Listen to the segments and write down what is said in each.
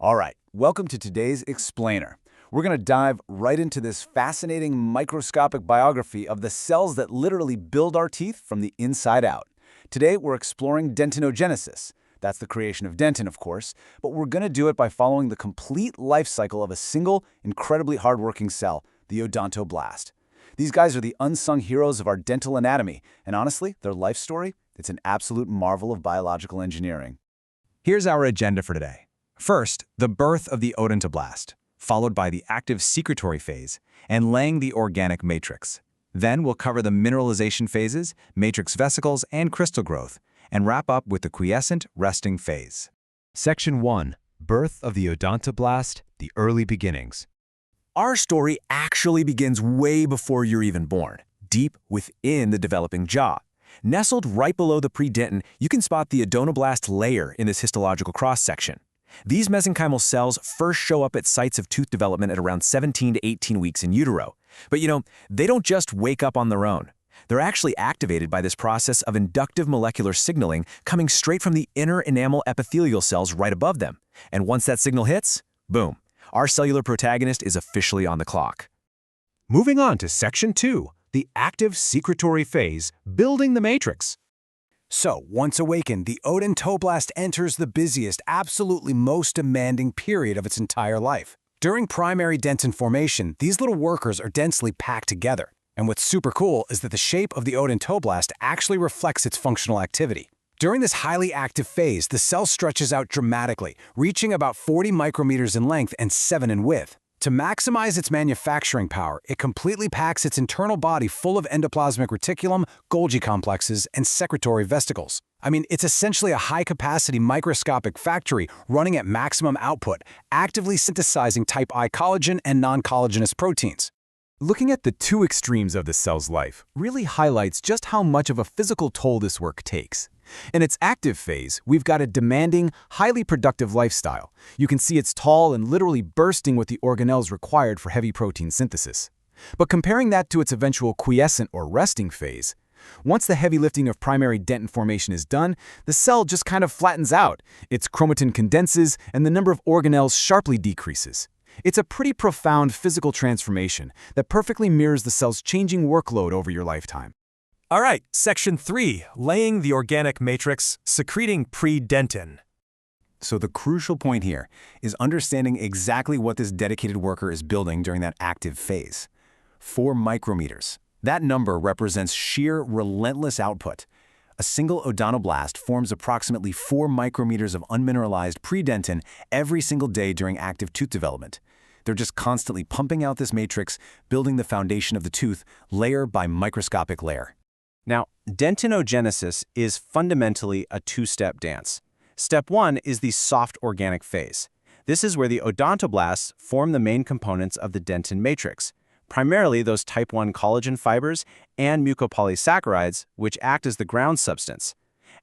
All right, welcome to today's Explainer. We're going to dive right into this fascinating microscopic biography of the cells that literally build our teeth from the inside out. Today, we're exploring dentinogenesis. That's the creation of dentin, of course, but we're going to do it by following the complete life cycle of a single, incredibly hardworking cell, the odontoblast. These guys are the unsung heroes of our dental anatomy, and honestly, their life story, it's an absolute marvel of biological engineering. Here's our agenda for today. First, the birth of the odontoblast, followed by the active secretory phase and laying the organic matrix. Then we'll cover the mineralization phases, matrix vesicles, and crystal growth, and wrap up with the quiescent resting phase. Section 1. Birth of the Odontoblast, the Early Beginnings. Our story actually begins way before you're even born, deep within the developing jaw. Nestled right below the predentin, you can spot the odontoblast layer in this histological cross-section. These mesenchymal cells first show up at sites of tooth development at around 17 to 18 weeks in utero. But they don't just wake up on their own. They're actually activated by this process of inductive molecular signaling coming straight from the inner enamel epithelial cells right above them. And once that signal hits, boom, our cellular protagonist is officially on the clock. Moving on to Section 2. The active secretory phase, building the matrix. So, once awakened, the odontoblast enters the busiest, absolutely most demanding period of its entire life. During primary dentin formation, these little workers are densely packed together. And what's super cool is that the shape of the odontoblast actually reflects its functional activity. During this highly active phase, the cell stretches out dramatically, reaching about 40 micrometers in length and 7 in width. To maximize its manufacturing power, it completely packs its internal body full of endoplasmic reticulum, Golgi complexes, and secretory vesicles. I mean, it's essentially a high-capacity microscopic factory running at maximum output, actively synthesizing type I collagen and non-collagenous proteins. Looking at the two extremes of the cell's life really highlights just how much of a physical toll this work takes. In its active phase, we've got a demanding, highly productive lifestyle. You can see it's tall and literally bursting with the organelles required for heavy protein synthesis. But comparing that to its eventual quiescent or resting phase, once the heavy lifting of primary dentin formation is done, the cell just kind of flattens out. Its chromatin condenses, and the number of organelles sharply decreases. It's a pretty profound physical transformation that perfectly mirrors the cell's changing workload over your lifetime. All right, Section 3, laying the organic matrix, secreting predentin. So the crucial point here is understanding exactly what this dedicated worker is building during that active phase. 4 micrometers. That number represents sheer, relentless output. A single odontoblast forms approximately 4 micrometers of unmineralized predentin every single day during active tooth development. They're just constantly pumping out this matrix, building the foundation of the tooth, layer by microscopic layer. Now, dentinogenesis is fundamentally a two-step dance. Step 1 is the soft organic phase. This is where the odontoblasts form the main components of the dentin matrix, primarily those type 1 collagen fibers and mucopolysaccharides, which act as the ground substance.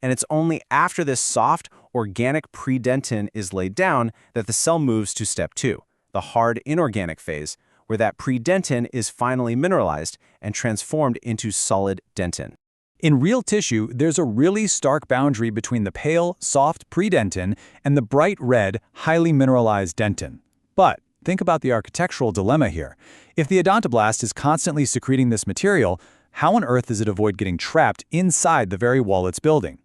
And it's only after this soft, organic predentin is laid down that the cell moves to step 2, the hard inorganic phase, where that predentin is finally mineralized and transformed into solid dentin. In real tissue, there's a really stark boundary between the pale, soft predentin and the bright red, highly mineralized dentin. But think about the architectural dilemma here. If the odontoblast is constantly secreting this material, how on earth does it avoid getting trapped inside the very wall it's building?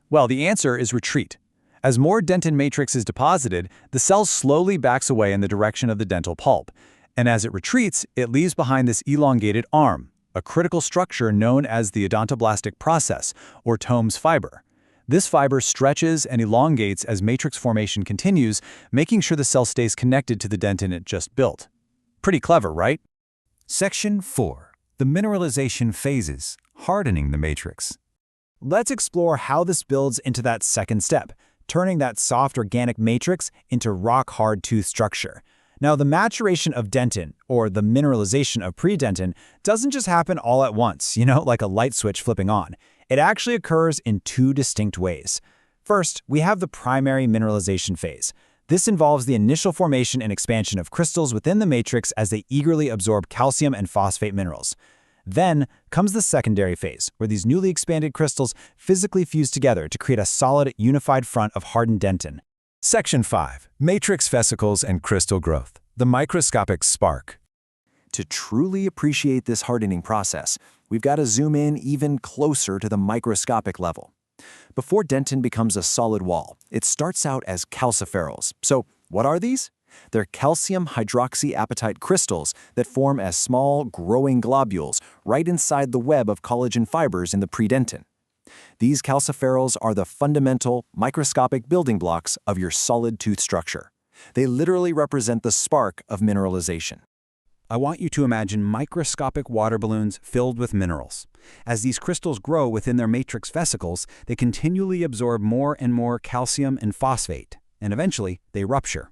Well, the answer is retreat. As more dentin matrix is deposited, the cell slowly backs away in the direction of the dental pulp. And as it retreats, it leaves behind this elongated arm, a critical structure known as the odontoblastic process, or Tome's fiber. This fiber stretches and elongates as matrix formation continues, making sure the cell stays connected to the dentin it just built. Pretty clever, right? Section 4. The mineralization phases, hardening the matrix. Let's explore how this builds into that second step, turning that soft organic matrix into rock-hard tooth structure. Now, the maturation of dentin, or the mineralization of predentin, doesn't just happen all at once, like a light switch flipping on. It actually occurs in 2 distinct ways. First, we have the primary mineralization phase. This involves the initial formation and expansion of crystals within the matrix as they eagerly absorb calcium and phosphate minerals. Then comes the secondary phase, where these newly expanded crystals physically fuse together to create a solid, unified front of hardened dentin. Section 5. Matrix vesicles and crystal growth. The microscopic spark. To truly appreciate this hardening process, we've got to zoom in even closer to the microscopic level. Before dentin becomes a solid wall, it starts out as calciferals. So, what are these? They're calcium hydroxyapatite crystals that form as small, growing globules right inside the web of collagen fibers in the predentin. These calciferals are the fundamental, microscopic building blocks of your solid tooth structure. They literally represent the spark of mineralization. I want you to imagine microscopic water balloons filled with minerals. As these crystals grow within their matrix vesicles, they continually absorb more and more calcium and phosphate, and eventually they rupture.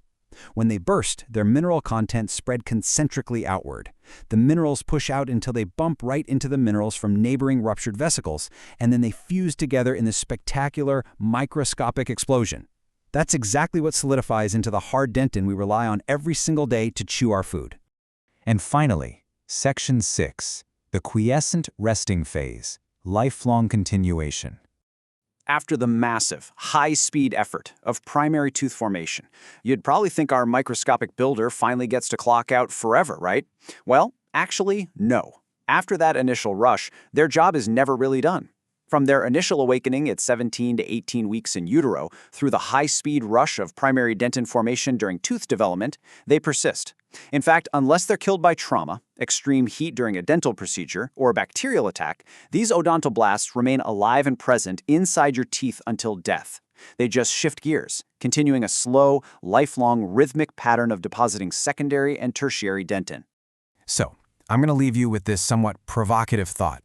When they burst, their mineral content spread concentrically outward. The minerals push out until they bump right into the minerals from neighboring ruptured vesicles, and then they fuse together in this spectacular, microscopic explosion. That's exactly what solidifies into the hard dentin we rely on every single day to chew our food. And finally, Section 6, the quiescent resting phase, lifelong continuation. After the massive, high-speed effort of primary tooth formation, you'd probably think our microscopic builder finally gets to clock out forever, right? Well, actually, no. After that initial rush, their job is never really done. From their initial awakening at 17 to 18 weeks in utero, through the high-speed rush of primary dentin formation during tooth development, they persist. In fact, unless they're killed by trauma, extreme heat during a dental procedure, or a bacterial attack, these odontoblasts remain alive and present inside your teeth until death. They just shift gears, continuing a slow, lifelong rhythmic pattern of depositing secondary and tertiary dentin. So, I'm going to leave you with this somewhat provocative thought.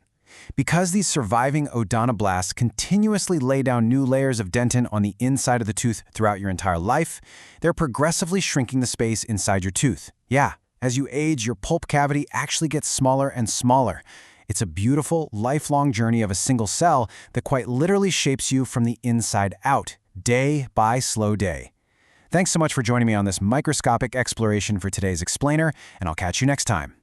Because these surviving odontoblasts continuously lay down new layers of dentin on the inside of the tooth throughout your entire life, they're progressively shrinking the space inside your tooth. Yeah, as you age, your pulp cavity actually gets smaller and smaller. It's a beautiful, lifelong journey of a single cell that quite literally shapes you from the inside out, day by slow day. Thanks so much for joining me on this microscopic exploration for today's explainer, and I'll catch you next time.